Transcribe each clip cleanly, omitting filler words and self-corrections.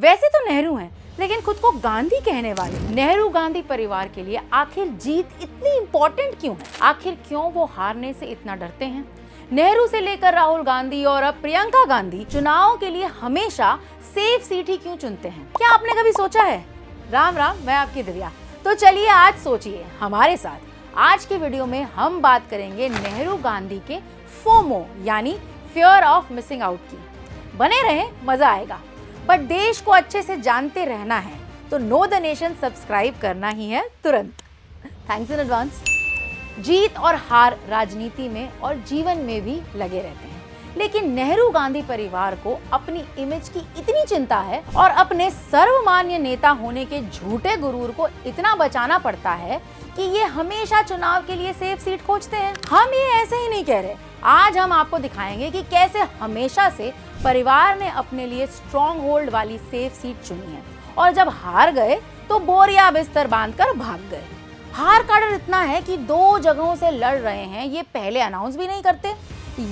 वैसे तो नेहरू हैं, लेकिन खुद को गांधी कहने वाले नेहरू गांधी परिवार के लिए आखिर जीत इतनी इंपॉर्टेंट क्यों है? आखिर क्यों वो हारने से इतना डरते हैं? नेहरू से लेकर राहुल गांधी और अब प्रियंका गांधी चुनाव के लिए हमेशा सेफ सीट ही क्यों चुनते हैं? क्या आपने कभी सोचा है? राम राम, मैं आपकी दिव्या। तो चलिए आज सोचिए हमारे साथ। आज की वीडियो में हम बात करेंगे नेहरू गांधी के फोमो यानी फियर ऑफ मिसिंग आउट की। बने रहें, मजा आएगा। बट देश को अच्छे से जानते रहना है तो नो द नेशन सब्सक्राइब करना ही है तुरंत। Thanks in advance. जीत और हार राजनीति में और जीवन में भी लगे रहते हैं, लेकिन नेहरू गांधी परिवार को अपनी इमेज की इतनी चिंता है और अपने सर्वमान्य नेता होने के झूठे गुरूर को इतना बचाना पड़ता है कि ये हमेशा चुनाव के लिए सेफ सीट खोजते हैं। हम ये ऐसे ही नहीं कह रहे। आज हम आपको दिखाएंगे कि कैसे हमेशा से परिवार ने अपने लिए स्ट्रॉन्ग होल्ड वाली सेफ सीट चुनी है और जब हार गए तो बोरिया बिस्तर बांधकर भाग गए। हार का डर इतना है कि 2 जगहों से लड़ रहे हैं, ये पहले अनाउंस भी नहीं करते।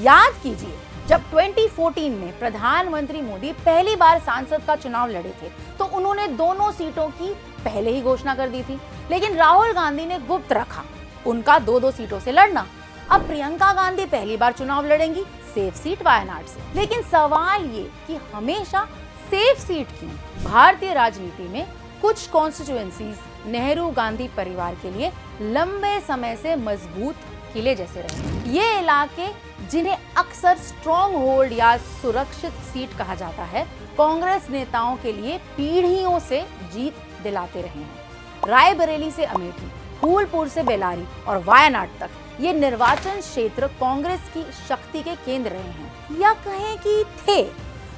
याद कीजिए, जब 2014 में प्रधानमंत्री मोदी पहली बार सांसद का चुनाव लड़े थे तो उन्होंने दोनों सीटों की पहले ही घोषणा कर दी थी, लेकिन राहुल गांधी ने गुप्त रखा उनका 2 सीटों से लड़ना। अब प्रियंका गांधी पहली बार चुनाव लड़ेंगी सेफ सीट वायनाड से। लेकिन सवाल ये कि हमेशा सेफ सीट की भारतीय राजनीति में कुछ कॉन्स्टिट्यूएंसीज नेहरू गांधी परिवार के लिए लंबे समय से मजबूत किले जैसे रहे। ये इलाके जिन्हें अक्सर स्ट्रॉन्ग होल्ड या सुरक्षित सीट कहा जाता है, कांग्रेस नेताओं के लिए पीढ़ियों से जीत दिलाते रहे हैं। रायबरेली से अमेठी, फूलपुर से बेलारी और वायनाड तक ये निर्वाचन क्षेत्र कांग्रेस की शक्ति के केंद्र रहे हैं, या कहें कि थे,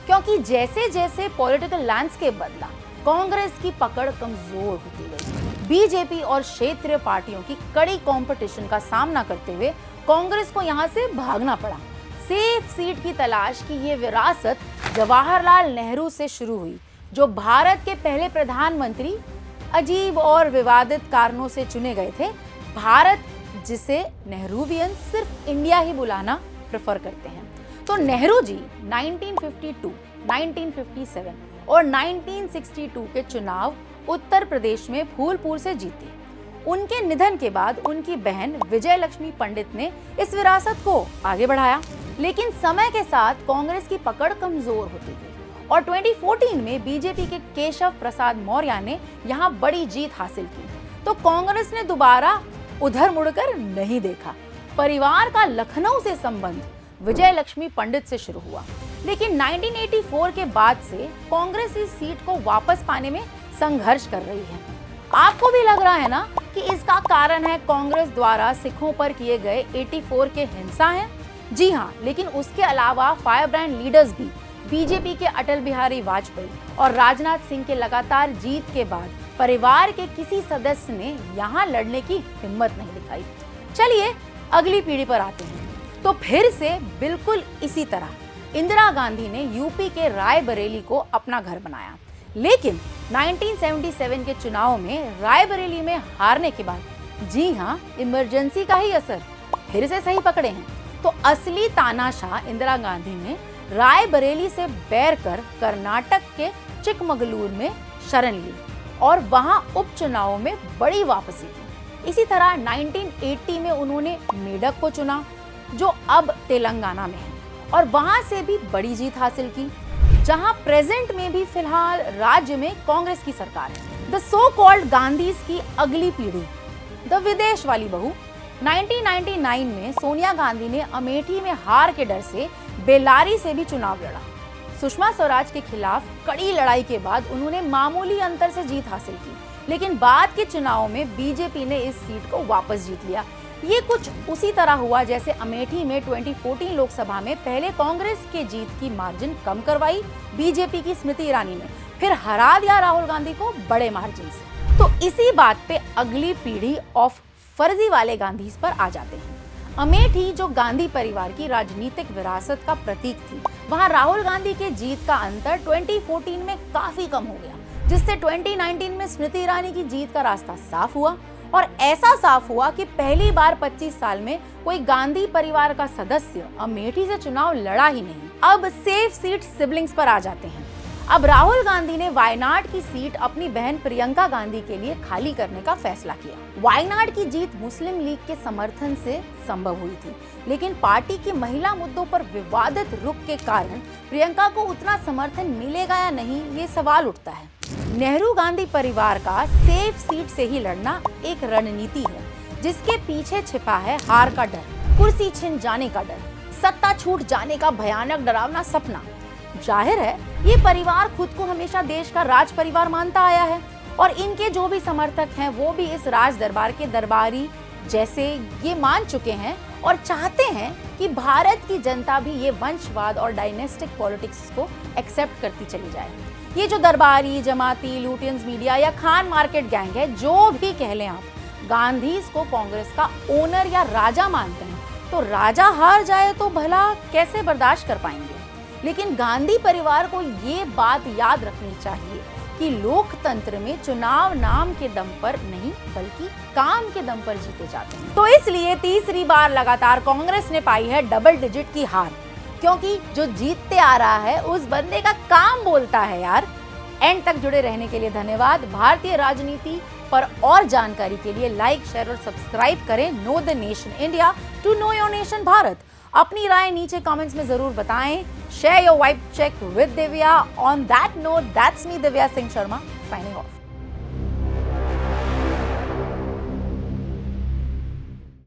क्योंकि जैसे जैसे पॉलिटिकल लैंडस्केप बदला कांग्रेस की पकड़ कमजोर होती गई। बीजेपी और क्षेत्रीय पार्टियों की कड़ी कंपटीशन का सामना करते हुए कांग्रेस को यहां से भागना पड़ा। सेफ सीट की तलाश की ये विरासत जवाहरलाल नेहरू से शुरू हुई, जो भारत के पहले प्रधानमंत्री अजीब और विवादित कारणों से चुने गए थे। भारत जिसे नेहरूवियन सिर्फ इंडिया ही बुलाना प्रेफर करते हैं। तो नेहरू जी 1952, 1957 और 1962 के चुनाव उत्तर प्रदेश में फूलपुर से जीते। उनके निधन के बाद उनकी बहन विजय लक्ष्मी पंडित ने इस विरासत को आगे बढ़ाया, लेकिन समय के साथ कांग्रेस की पकड़ कमजोर होती गई और 2014 में बीजेपी के केशव प्रसाद मौर्य ने यहां बड़ी जीत हासिल की। तो कांग्रेस ने दोबारा उधर मुड़कर नहीं देखा। परिवार का लखनऊ से संबंध विजय लक्ष्मी पंडित से शुरू हुआ, लेकिन 1984 के बाद से कांग्रेस इस सीट को वापस पाने में संघर्ष कर रही है। आपको भी लग रहा है ना कि इसका कारण है कांग्रेस द्वारा सिखों पर किए गए 84 के हिंसा है? जी हाँ, लेकिन उसके अलावा फायर ब्रांड लीडर्स भी बीजेपी के अटल बिहारी वाजपेयी और राजनाथ सिंह के लगातार जीत के बाद परिवार के किसी सदस्य ने यहाँ लड़ने की हिम्मत नहीं दिखाई। चलिए अगली पीढ़ी पर आते हैं। तो फिर से बिल्कुल इसी तरह इंदिरा गांधी ने यूपी के रायबरेली को अपना घर बनाया, लेकिन 1977 के चुनाव में रायबरेली में हारने के बाद, जी हाँ, इमरजेंसी का ही असर फिर से सही पकड़े हैं। तो असली तानाशाह इंदिरा गांधी ने रायबरेली से बैर कर कर्नाटक के चिकमगलूर में शरण ली और वहां उपचुनाव में बड़ी वापसी की। इसी तरह 1980 में उन्होंने मेडक को चुना, जो अब तेलंगाना में है, और वहां से भी बड़ी जीत हासिल की, जहां प्रेजेंट में भी फिलहाल राज्य में कांग्रेस की सरकार है। द सो कॉल्ड गांधीज की अगली पीढ़ी, द विदेश वाली बहू। 1999 में सोनिया गांधी ने अमेठी में हार के डर से बेलारी से भी चुनाव लड़ा। सुषमा स्वराज के खिलाफ कड़ी लड़ाई के बाद उन्होंने मामूली अंतर से जीत हासिल की, लेकिन बाद के चुनाव में बीजेपी ने इस सीट को वापस जीत लिया। ये कुछ उसी तरह हुआ जैसे अमेठी में 2014 लोकसभा में पहले कांग्रेस के जीत की मार्जिन कम करवाई बीजेपी की स्मृति ईरानी ने, फिर हरा दिया राहुल गांधी को बड़े मार्जिन से। तो इसी बात पे अगली पीढ़ी ऑफ फर्जी वाले गांधीज पर आ जाते हैं। अमेठी जो गांधी परिवार की राजनीतिक विरासत का प्रतीक थी, वहां राहुल गांधी के जीत का अंतर 2014 में काफी कम हो गया, जिससे 2019 में स्मृति ईरानी की जीत का रास्ता साफ हुआ। और ऐसा साफ हुआ कि पहली बार 25 साल में कोई गांधी परिवार का सदस्य अमेठी से चुनाव लड़ा ही नहीं। अब सेफ सीट सिबलिंग्स पर आ जाते हैं। अब राहुल गांधी ने वायनाड की सीट अपनी बहन प्रियंका गांधी के लिए खाली करने का फैसला किया। वायनाड की जीत मुस्लिम लीग के समर्थन से संभव हुई थी, लेकिन पार्टी के महिला मुद्दों पर विवादित रुख के कारण प्रियंका को उतना समर्थन मिलेगा या नहीं, ये सवाल उठता है। नेहरू गांधी परिवार का सेफ सीट से ही लड़ना एक रणनीति है, जिसके पीछे छिपा है हार का डर, कुर्सी छिन जाने का डर, सत्ता छूट जाने का भयानक डरावना सपना। जाहिर है ये परिवार खुद को हमेशा देश का राज परिवार मानता आया है और इनके जो भी समर्थक हैं वो भी इस राज दरबार के दरबारी जैसे ये मान चुके हैं और चाहते हैं कि भारत की जनता भी ये वंशवाद और डायनेस्टिक पॉलिटिक्स को एक्सेप्ट करती चली जाए। ये जो दरबारी, जमाती, लुटियंस मीडिया या खान मार्केट गैंग है, जो भी कह लें आप, गांधीज को कांग्रेस का ओनर या राजा मानते हैं, तो राजा हार जाए तो भला कैसे बर्दाश्त कर पाएंगे। लेकिन गांधी परिवार को ये बात याद रखनी चाहिए कि लोकतंत्र में चुनाव नाम के दम पर नहीं बल्कि काम के दम पर जीते जाते हैं। तो इसलिए तीसरी बार लगातार कांग्रेस ने पाई है डबल डिजिट की हार, क्योंकि जो जीतते आ रहा है उस बंदे का काम बोलता है यार। एंड तक जुड़े रहने के लिए धन्यवाद। भारतीय राजनीति पर और जानकारी के लिए लाइक, शेयर और सब्सक्राइब करें know the nation India to know your nation Bharat. अपनी राय नीचे कमेंट्स में जरूर बताएं। Share your vibe check with Divya. On that note, that's me Divya Singh Sharma signing of.